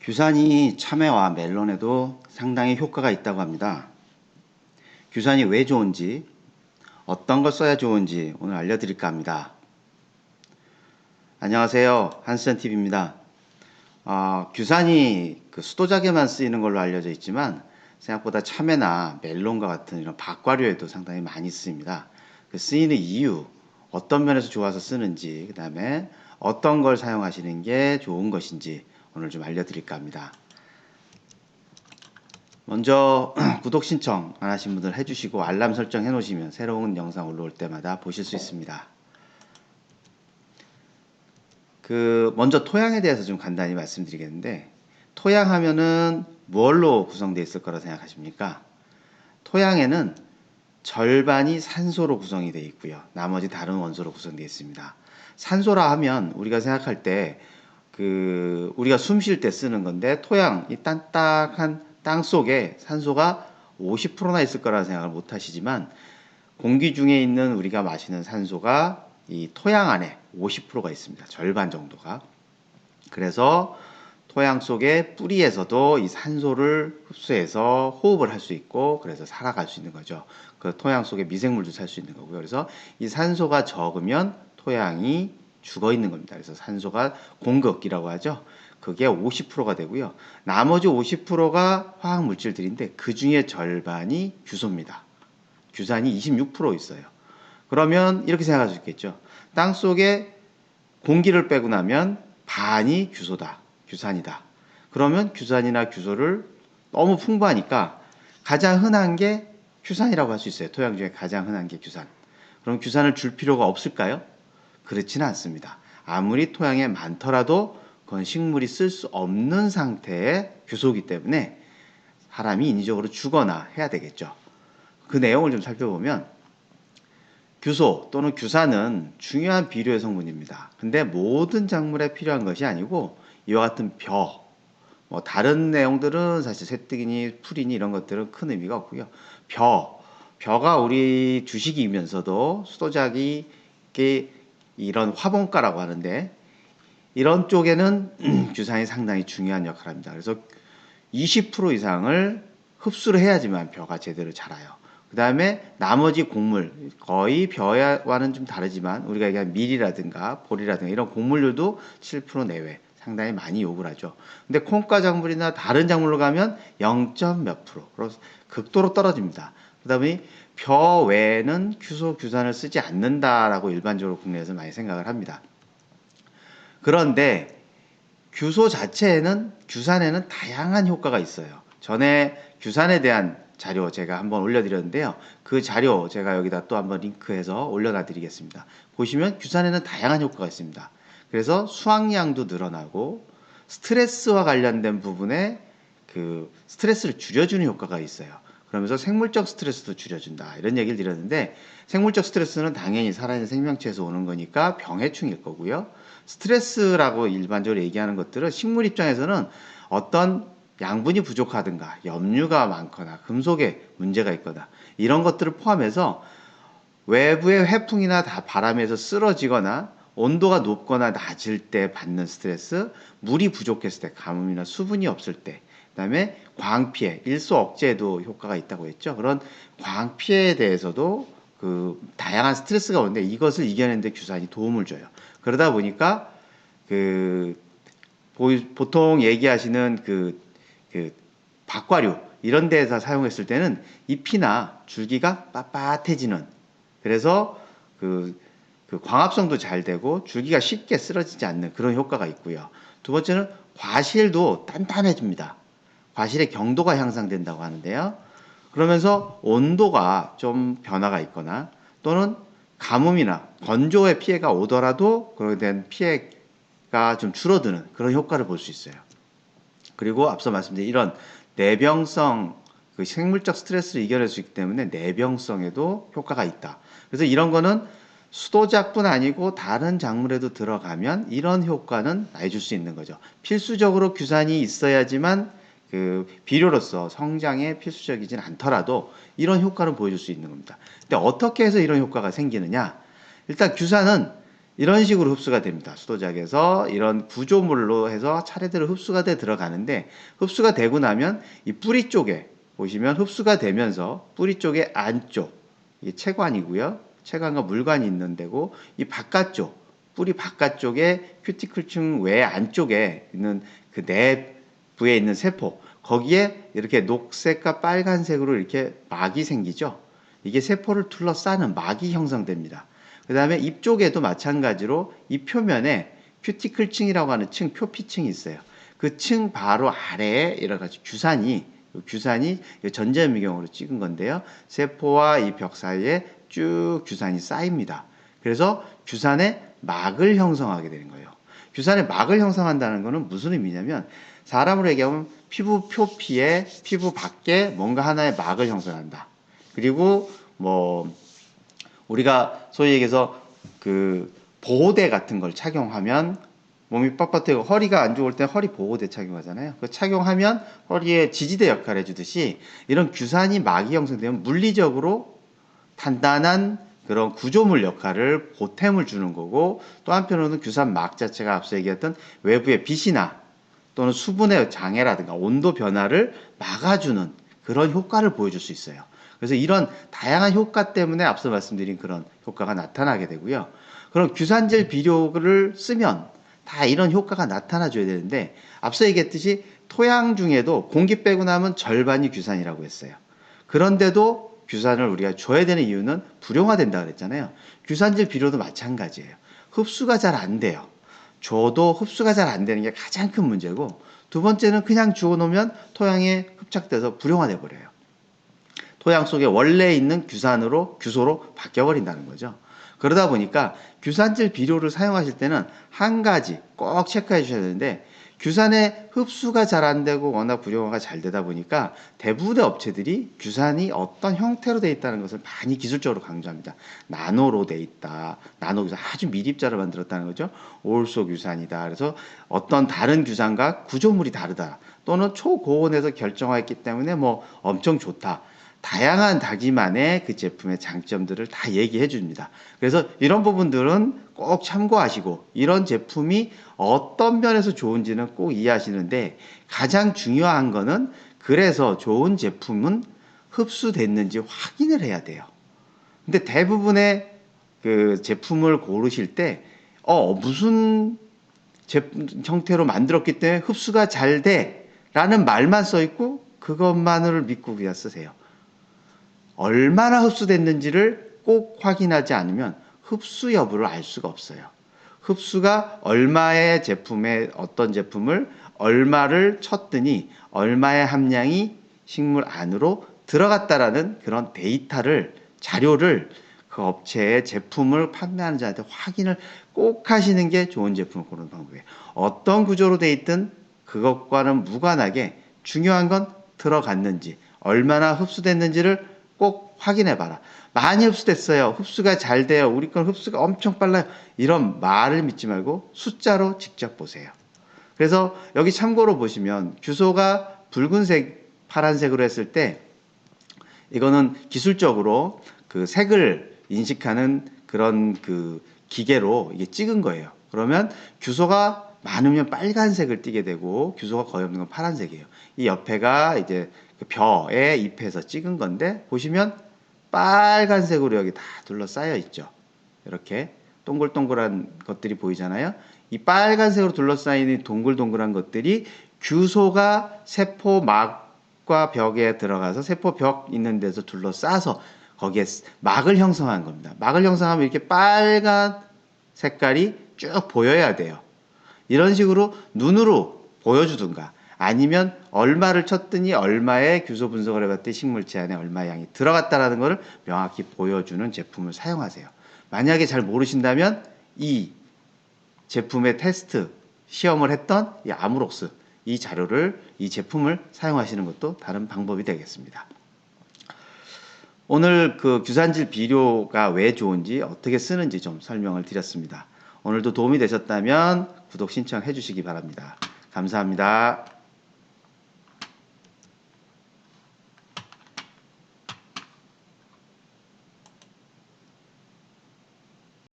규산이 참외와 멜론에도 상당히 효과가 있다고 합니다. 규산이 왜 좋은지, 어떤 걸 써야 좋은지 오늘 알려드릴까 합니다. 안녕하세요. 한스전TV입니다. 규산이 수도작에만 쓰이는 걸로 알려져 있지만 생각보다 참외나 멜론과 같은 이런 박과류에도 상당히 많이 쓰입니다. 쓰이는 이유, 어떤 면에서 좋아서 쓰는지, 그 다음에 어떤 걸 사용하시는 게 좋은 것인지 오늘 좀 알려드릴까 합니다. 먼저 구독 신청 안 하신 분들 해주시고 알람 설정 해놓으시면 새로운 영상 올라올 때마다 보실 수 있습니다. 먼저 토양에 대해서 좀 간단히 말씀드리겠는데, 토양 하면은 뭘로 구성되어 있을 거라 생각하십니까? 토양에는 절반이 산소로 구성이 되어 있고요. 나머지 다른 원소로 구성되어 있습니다. 산소라 하면 우리가 생각할 때 우리가 숨 쉴 때 쓰는 건데, 토양, 이 딱딱한 땅 속에 산소가 50%나 있을 거라는 생각을 못 하시지만, 공기 중에 있는 우리가 마시는 산소가 이 토양 안에 50%가 있습니다. 절반 정도가. 그래서 토양 속의 뿌리에서도 이 산소를 흡수해서 호흡을 할 수 있고, 그래서 살아갈 수 있는 거죠. 그 토양 속에 미생물도 살 수 있는 거고요. 그래서 이 산소가 적으면 토양이 죽어 있는 겁니다. 그래서 산소가 공급이라고 하죠. 그게 50%가 되고요. 나머지 50%가 화학 물질들인데 그 중에 절반이 규소입니다. 규산이 26% 있어요. 그러면 이렇게 생각할 수 있겠죠. 땅 속에 공기를 빼고 나면 반이 규소다, 규산이다. 그러면 규산이나 규소를 너무 풍부하니까 가장 흔한 게 규산이라고 할 수 있어요. 토양 중에 가장 흔한 게 규산. 그럼 규산을 줄 필요가 없을까요? 그렇지는 않습니다. 아무리 토양에 많더라도 그건 식물이 쓸 수 없는 상태의 규소이기 때문에 사람이 인위적으로 주거나 해야 되겠죠. 그 내용을 좀 살펴보면 규소 또는 규산은 중요한 비료의 성분입니다. 근데 모든 작물에 필요한 것이 아니고 이와 같은 다른 내용들은 사실 새뜨기니 풀이니 이런 것들은 큰 의미가 없고요. 벼가 우리 주식이면서도 수도작이 이런 화분가라고 하는데, 이런 쪽에는 규산이 상당히 중요한 역할을 합니다. 그래서 20% 이상을 흡수를 해야지만 벼가 제대로 자라요. 그 다음에 나머지 곡물, 거의 벼와는 좀 다르지만 우리가 얘기한 밀이라든가 보리라든가 이런 곡물류도 7% 내외 상당히 많이 요구를 하죠. 근데 콩가 작물이나 다른 작물로 가면 0. 몇 프로, 극도로 떨어집니다. 그러다 보니 벼 외에는 규소, 규산을 쓰지 않는다라고 일반적으로 국내에서 많이 생각을 합니다. 그런데 규소 자체에는, 규산에는 다양한 효과가 있어요. 전에 규산에 대한 자료 제가 한번 올려드렸는데요. 그 자료 제가 여기다 또 한번 링크해서 올려놔 드리겠습니다. 보시면 규산에는 다양한 효과가 있습니다. 그래서 수확량도 늘어나고 스트레스와 관련된 부분에 스트레스를 줄여주는 효과가 있어요. 그러면서 생물적 스트레스도 줄여준다, 이런 얘기를 드렸는데, 생물적 스트레스는 당연히 살아있는 생명체에서 오는 거니까 병해충일 거고요. 스트레스라고 일반적으로 얘기하는 것들은 식물 입장에서는 어떤 양분이 부족하든가 염류가 많거나 금속에 문제가 있거나 이런 것들을 포함해서 외부의 해풍이나 바람에서 쓰러지거나 온도가 높거나 낮을 때 받는 스트레스, 물이 부족했을 때, 가뭄이나 수분이 없을 때, 그 다음에 광피해, 일소 억제에도 효과가 있다고 했죠. 그런 광피해에 대해서도 다양한 스트레스가 오는데 이것을 이겨내는 데 규산이 도움을 줘요. 그러다 보니까 보통 얘기하시는 박과류 이런 데서 사용했을 때는 잎이나 줄기가 빳빳해지는, 그래서 광합성도 잘 되고 줄기가 쉽게 쓰러지지 않는 그런 효과가 있고요. 두 번째는 과실도 단단해집니다. 과실의 경도가 향상된다고 하는데요. 그러면서 온도가 좀 변화가 있거나 또는 가뭄이나 건조의 피해가 오더라도 그에 대한 피해가 좀 줄어드는 그런 효과를 볼 수 있어요. 그리고 앞서 말씀드린 이런 내병성, 생물적 스트레스를 이겨낼 수 있기 때문에 내병성에도 효과가 있다. 그래서 이런 거는 수도작뿐 아니고 다른 작물에도 들어가면 이런 효과는 내줄 수 있는 거죠. 필수적으로 규산이 있어야지만 비료로서 성장에 필수적이진 않더라도 이런 효과를 보여줄 수 있는 겁니다. 근데 어떻게 해서 이런 효과가 생기느냐? 일단 규산은 이런 식으로 흡수가 됩니다. 수도작에서 이런 구조물로 해서 차례대로 흡수가 돼 들어가는데, 흡수가 되고 나면 이 뿌리 쪽에 보시면 흡수가 되면서 뿌리 쪽의 안쪽, 이게 체관이고요. 체관과 물관이 있는 데고, 이 바깥쪽, 뿌리 바깥쪽에 큐티클층 외 안쪽에 있는 그 내부에 있는 세포, 거기에 이렇게 녹색과 빨간색으로 이렇게 막이 생기죠. 이게 세포를 둘러싸는 막이 형성됩니다. 그 다음에 잎 쪽에도 마찬가지로 이 표면에 큐티클층이라고 하는 층, 표피층이 있어요. 그 층 바로 아래에 여러 가지 규산이 전자현미경으로 찍은 건데요. 세포와 이 벽 사이에 쭉 규산이 쌓입니다. 그래서 규산에 막을 형성하게 되는 거예요. 규산에 막을 형성한다는 것은 무슨 의미냐면, 사람으로 얘기하면 피부 표피에, 피부 밖에 뭔가 하나의 막을 형성한다. 그리고 뭐 우리가 소위 얘기해서 그 보호대 같은 걸 착용하면 몸이 뻣뻣하고 허리가 안 좋을 때 허리 보호대 착용하잖아요. 그 착용하면 허리에 지지대 역할을 해주듯이, 이런 규산이 막이 형성되면 물리적으로 단단한 그런 구조물 역할을, 보탬을 주는 거고, 또 한편으로는 규산 막 자체가 앞서 얘기했던 외부의 빛이나 또는 수분의 장애라든가 온도 변화를 막아주는 그런 효과를 보여줄 수 있어요. 그래서 이런 다양한 효과 때문에 앞서 말씀드린 그런 효과가 나타나게 되고요. 그럼 규산질 비료를 쓰면 다 이런 효과가 나타나줘야 되는데, 앞서 얘기했듯이 토양 중에도 공기 빼고 나면 절반이 규산이라고 했어요. 그런데도 규산을 우리가 줘야 되는 이유는 불용화된다 그랬잖아요. 규산질 비료도 마찬가지예요. 흡수가 잘 안 돼요. 줘도 흡수가 잘 안 되는 게 가장 큰 문제고, 두 번째는 그냥 주워 놓으면 토양에 흡착돼서 불용화돼 버려요. 토양 속에 원래 있는 규소로 바뀌어버린다는 거죠. 그러다 보니까 규산질 비료를 사용하실 때는 한 가지 꼭 체크해 주셔야 되는데, 규산의 흡수가 잘 안 되고 워낙 불용화가 잘 되다 보니까 대부분의 업체들이 규산이 어떤 형태로 되어 있다는 것을 많이 기술적으로 강조합니다. 나노로 되어 있다. 나노 규산, 아주 밀입자로 만들었다는 거죠. 올소 규산이다. 그래서 어떤 다른 규산과 구조물이 다르다. 또는 초고온에서 결정화했기 때문에 뭐 엄청 좋다. 다양한 자기만의 그 제품의 장점들을 다 얘기해 줍니다. 그래서 이런 부분들은 꼭 참고하시고, 이런 제품이 어떤 면에서 좋은지는 꼭 이해하시는데, 가장 중요한 거는 그래서 좋은 제품은 흡수됐는지 확인을 해야 돼요. 근데 대부분의 그 제품을 고르실 때 무슨 제품 형태로 만들었기 때문에 흡수가 잘 돼 라는 말만 써 있고 그것만을 믿고 그냥 쓰세요. 얼마나 흡수됐는지를 꼭 확인하지 않으면 흡수 여부를 알 수가 없어요. 흡수가 얼마의 제품에, 어떤 제품을 얼마를 쳤더니 얼마의 함량이 식물 안으로 들어갔다라는 그런 데이터를, 자료를 그 업체의 제품을 판매하는 자한테 확인을 꼭 하시는 게 좋은 제품을 고르는 방법이에요. 어떤 구조로 돼 있든 그것과는 무관하게 중요한 건 들어갔는지, 얼마나 흡수됐는지를 꼭 확인해 봐라. 많이 흡수됐어요. 흡수가 잘 돼요. 우리 건 흡수가 엄청 빨라요. 이런 말을 믿지 말고 숫자로 직접 보세요. 그래서 여기 참고로 보시면 규소가 붉은색, 파란색으로 했을 때 이거는 기술적으로 그 색을 인식하는 그런 그 기계로 이게 찍은 거예요. 그러면 규소가 많으면 빨간색을 띠게 되고 규소가 거의 없는 건 파란색이에요. 이 옆에가 이제 그 벼의 잎에서 찍은 건데, 보시면 빨간색으로 여기 다 둘러싸여 있죠. 이렇게 동글동글한 것들이 보이잖아요. 이 빨간색으로 둘러싸인 동글동글한 것들이 규소가 세포막과 벽에 들어가서 세포벽 있는 데서 둘러싸서 거기에 막을 형성한 겁니다. 막을 형성하면 이렇게 빨간 색깔이 쭉 보여야 돼요. 이런 식으로 눈으로 보여주든가, 아니면 얼마를 쳤더니 얼마의 규소 분석을 해봤더니 식물체 안에 얼마의 양이 들어갔다라는 것을 명확히 보여주는 제품을 사용하세요. 만약에 잘 모르신다면 이 제품의 테스트, 시험을 했던 이 아무록스, 이 자료를, 이 제품을 사용하시는 것도 다른 방법이 되겠습니다. 오늘 그 규산질 비료가 왜 좋은지, 어떻게 쓰는지 좀 설명을 드렸습니다. 오늘도 도움이 되셨다면 구독 신청해 주시기 바랍니다. 감사합니다.